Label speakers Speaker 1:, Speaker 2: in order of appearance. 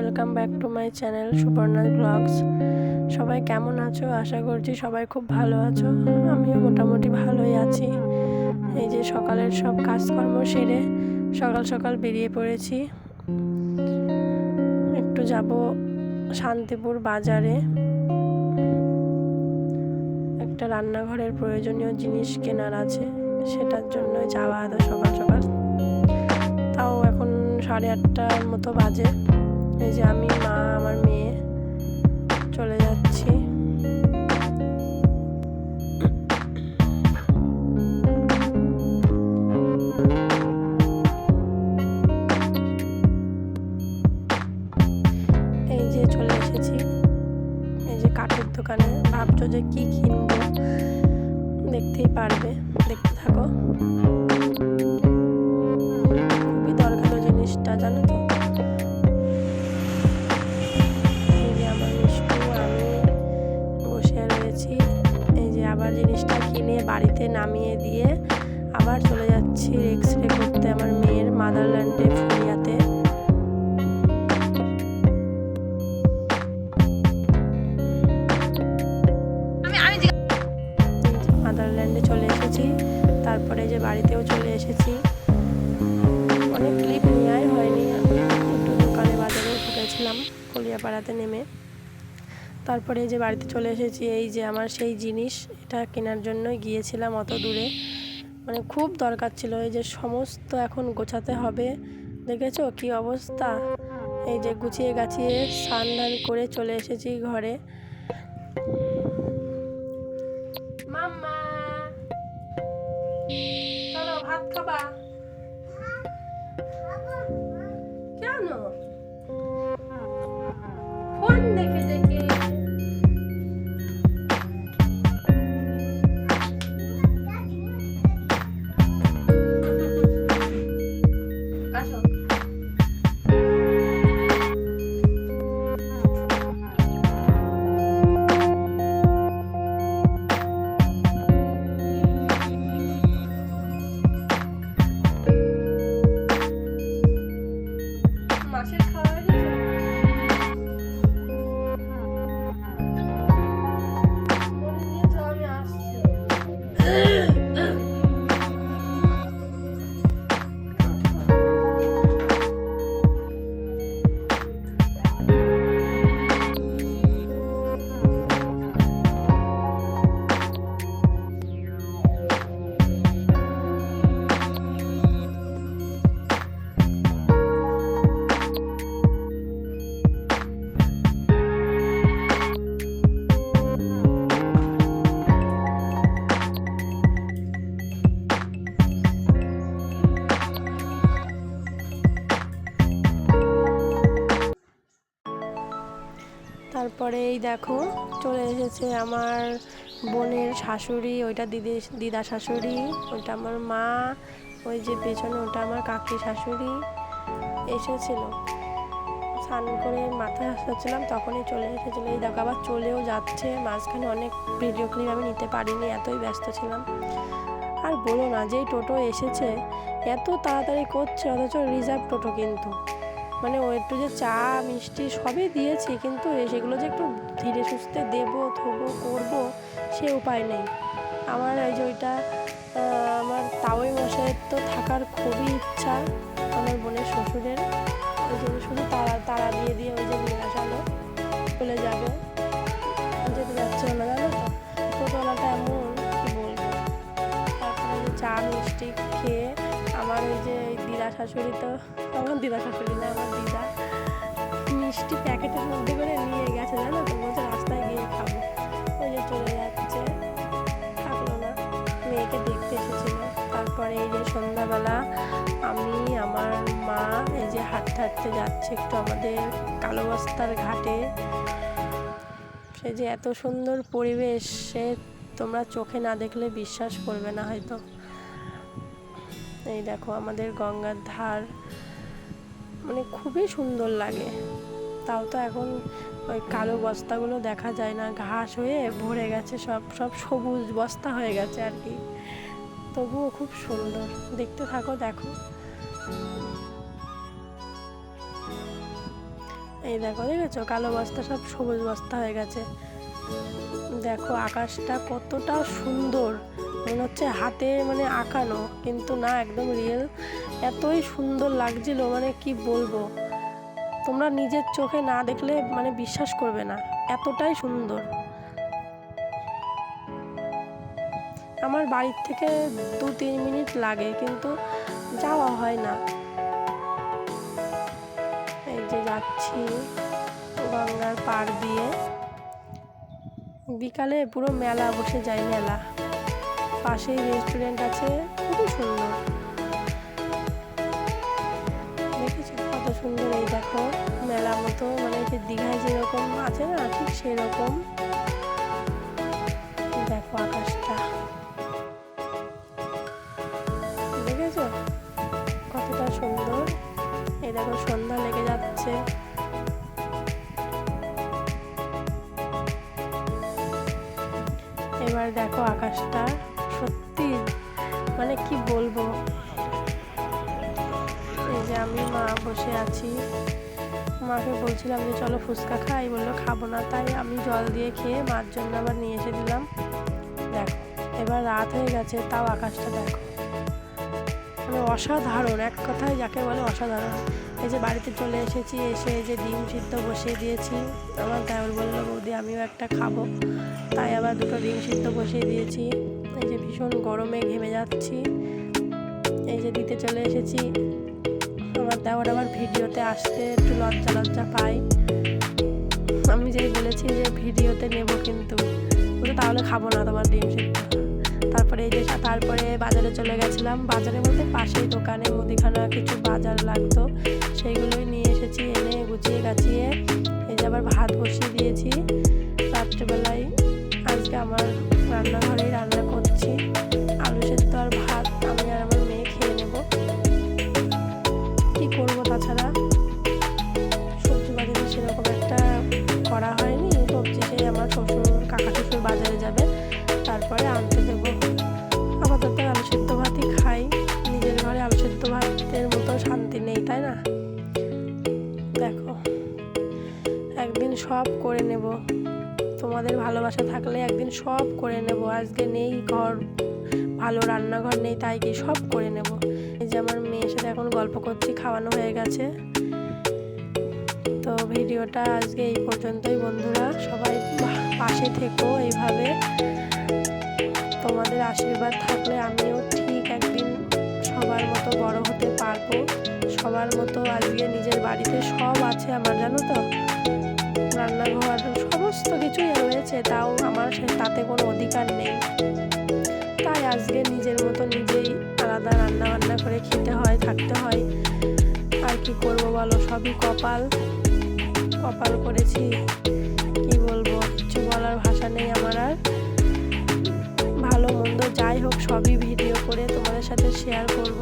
Speaker 1: Welcome back to my channel Subarna blogs. সবাই কেমন আছো? আশা করছি সবাই খুব ভালো আছো। আমিও মোটামুটি ভালোই আছি। এই যে সকালের সব কাজকর্ম সেরে সকাল সকাল বেরিয়ে পড়েছি। একটু যাব শান্তিপুর বাজারে, একটা রান্নাঘরের প্রয়োজনীয় জিনিস কেনার আছে, সেটার জন্য যাওয়া সকাল সকাল। তাও এখন 8:30টার মতো বাজে। এই যে আমি, মা, আমার মেয়ে চলে যাচ্ছি। এই যে চলে এসেছি, এই যে কাঠের দোকানে। ভাবছো যে কি কিনবো, দেখতেই পারবে, দেখতে থাকো। খুবই দরকার জিনিসটা, জানো তো। এই যে আমার মিষ্টি, আমি বসে রয়েছি। এই যে আবার জিনিসটা কিনে বাড়িতে নামিয়ে দিয়ে আবার চলে যাচ্ছি এক্সরে করতে আমার মেয়ের মাদারল্যান্ডে, ফুলিয়াতে। মাদারল্যান্ডে চলে এসেছি, তারপরে যে বাড়িতেও চলে এসেছি। অনেক ক্লিপ নেওয়াই হয়নি, একটু দোকানে বাজারে ঢুকেছিলাম কলিয়াপাড়াতে নেমে। তারপরে যে বাড়িতে চলে এসেছি। এই যে আমার সেই জিনিস, এটা কেনার জন্যই গিয়েছিলাম অত দূরে, মানে খুব দরকার ছিল। এই যে সমস্ত এখন গোছাতে হবে, দেখেছো কি অবস্থা। এই যে গুছিয়ে গাছিয়ে স্নান ধান করে চলে এসেছি ঘরে। মাম্মা চলো ভাত খাবা? কেন? ফোন দেখে দেখে। আসো। মাছের খাওয়া হয়ে গেছে? আমি আসছি। তারপরে এই দেখো চলে এসেছে আমার বোনের শাশুড়ি, ওইটা দিদা শাশুড়ি, ওইটা আমার মা, ওই যে পেছনে ওটা আমার কাকি শাশুড়ি এসেছিল। স্নান করে মাথায় আসছিলাম, তখনই চলে এসেছিলো। এই দেখো আবার চলেও যাচ্ছে। মাঝখানে অনেক ভিডিও ক্লিপ আমি নিতে পারিনি, এতই ব্যস্ত ছিলাম। আর বলো না, যেই টোটো এসেছে এত তাড়াতাড়ি করছে, অথচ রিজার্ভ টোটো। কিন্তু মানে ও একটু যে চা মিষ্টি সবই দিয়েছি, কিন্তু সেগুলো যে একটু ধীরে সুস্থে দেবো, থবো, করবো, সে উপায় নেই আমার। এই যে ওইটা আমার তাওই মশাইয়ের তো থাকার খুবই ইচ্ছা, আমার বোনের শ্বশুরের। ওই জন্য শুধু তারা দিয়ে দিয়ে ওই যে নিয়ে আসালো, চলে যাবে, যেতে যাচ্ছে না, জানো তো। টোটোওয়ালাটা এমন, কি বলবো। তারপরে চা মিষ্টি খেয়ে আমার ওই যে দিদা শাশুড়ি, তো আমার দিদা শাশুড়ি না, আমার দিদা মিষ্টি প্যাকেটের মধ্যে করে নিয়ে গেছে, জানো তো। বলছে রাস্তায় গিয়ে খাবো। ওই যে চলে যাচ্ছে, থাকলো না, মেয়েকে দেখতে এসেছিল। তারপরে এই যে সন্ধ্যাবেলা আমি, আমার মা এই যে হাঁটতে হাঁটতে যাচ্ছে একটু আমাদের কালোবস্তার ঘাটে। সে যে এত সুন্দর পরিবেশ, সে তোমরা চোখে না দেখলে বিশ্বাস করবে না হয়তো। এই দেখো আমাদের গঙ্গার ধার, মানে খুবই সুন্দর লাগে। তাও তো এখন ওই কালো বস্তাগুলো দেখা যায় না, ঘাস হয়ে ভরে গেছে, সব সব সবুজ বস্তা হয়ে গেছে আর কি। তবুও খুব সুন্দর, দেখতে থাকো, দেখো। এই দেখো, দেখেছো কালো বস্তা সব সবুজ বস্তা হয়ে গেছে। দেখো আকাশটা কতটা সুন্দর, মনে হচ্ছে হাতে মানে আঁকানো, কিন্তু না, একদম রিয়েল। এতই সুন্দর লাগছিল, মানে কি বলবো, তোমরা নিজের চোখে না দেখলে মানে বিশ্বাস করবে না, এতটাই সুন্দর। আমার বাড়ির থেকে 2-3 মিনিট লাগে, কিন্তু যাওয়া হয় না। এই যে যাচ্ছি গঙ্গার পাড় দিয়ে, বিকালে পুরো মেলা বসে যায়, মেলা। পাশেই রেস্টুরেন্ট আছে, খুবই সুন্দর। দেখেছো কত সুন্দর, এই দেখো মেলা মতো, মানে যে দীঘায় যেরকম আছে না, ঠিক সেরকম। দেখো আকাশটা, দেখেছো কতটা সুন্দর। এই দেখো সন্ধ্যা লেগে যাচ্ছে। এবার দেখো আকাশটা, সত্যি মানে কি বলবো। এই যে আমি মা বসে আছি, মাকে বলছিলাম যে চলো ফুচকা খাই, বললো খাবো না, তাই আমি জল দিয়ে খেয়ে মার জন্য আবার নিয়ে এসে দিলাম। দেখো এবার রাত হয়ে গেছে, তাও আকাশটা দেখো, মানে অসাধারণ, এক কথায় যাকে বলে অসাধারণ। এই যে বাড়িতে চলে এসেছি, এসে এই যে ডিম সিদ্ধ বসিয়ে দিয়েছি। আমার দেওর বললো বৌদি আমিও একটা খাবো, তাই আবার 2টো ডিম সিদ্ধ বসিয়ে দিয়েছি। এই যে ভীষণ গরমে ঘেমে যাচ্ছি, এই যে দিতে চলে এসেছি। আমার দেওর আবার ভিডিওতে আসতে একটু লজ্জা লজ্জা পাই। আমি যেই বলেছি যে ভিডিওতে নেব, কিন্তু বলে তাহলে খাবো না তোমার ডিম সিদ্ধ। তারপরে এই যে তারপরে বাজারে চলে গেছিলাম, বাজারে বলতে পাশেই দোকানে মুদিখানা কিছু বাজার লাগতো, সেইগুলোই নিয়ে এসেছি। এনে গুছিয়ে গাছিয়ে এই যে আবার ভাত বসিয়ে দিয়েছি। রাত্রেবেলায় আজকে আমার রান্নাঘরেই রান্না করছি, আলু সেদ্ধ আর ভাত। আমি আর আমার মেয়ে খেয়ে নেব, কি করবো, তাছাড়া সবজি বাজারে সেরকম একটা করা হয়নি। সবজি সেই আমার কাকা শ্বশুর বাজারে যাবে, তারপরে আনতে দেবো। আপাতত আলু সেদ্ধ ভাতই খাই, নিজের ঘরে আলু সেদ্ধ ভাতের মতো শান্তি নেই, তাই না? দেখো একদিন সব করে নেব, তোমাদের ভালোবাসা থাকলে একদিন সব করে নেব। আজকে নেই ঘর, ভালো রান্নাঘর নেই, তাই কি সব করে নেব। এই যে আমার মেয়ের সাথে এখন গল্প করছি, খাওয়ানো হয়ে গেছে। তো ভিডিওটা আজকে এই পর্যন্তই বন্ধুরা, সবাই পাশে থেকো এইভাবে। তোমাদের আশীর্বাদ থাকলে আমিও ঠিক একদিন সবার মতো বড় হতে পারবো। সবার মতো আজকে নিজের বাড়িতে সব আছে আমার, জানো তো, রান্নাঘর সমস্ত কিছুই রয়েছে, তাও আমার তাতে কোনো অধিকার নেই। তাই আজকে নিজের মতো নিজেই আলাদা রান্না বান্না করে খেতে হয়, থাকতে হয়। আর কি করব বলো, সবই কপাল, কপাল করেছি, কি বলবো, কিছু বলার ভাষা নেই আমার আর। ভালো মন্দ যাই হোক সবই ভিডিও করে তোমাদের সাথে শেয়ার করব।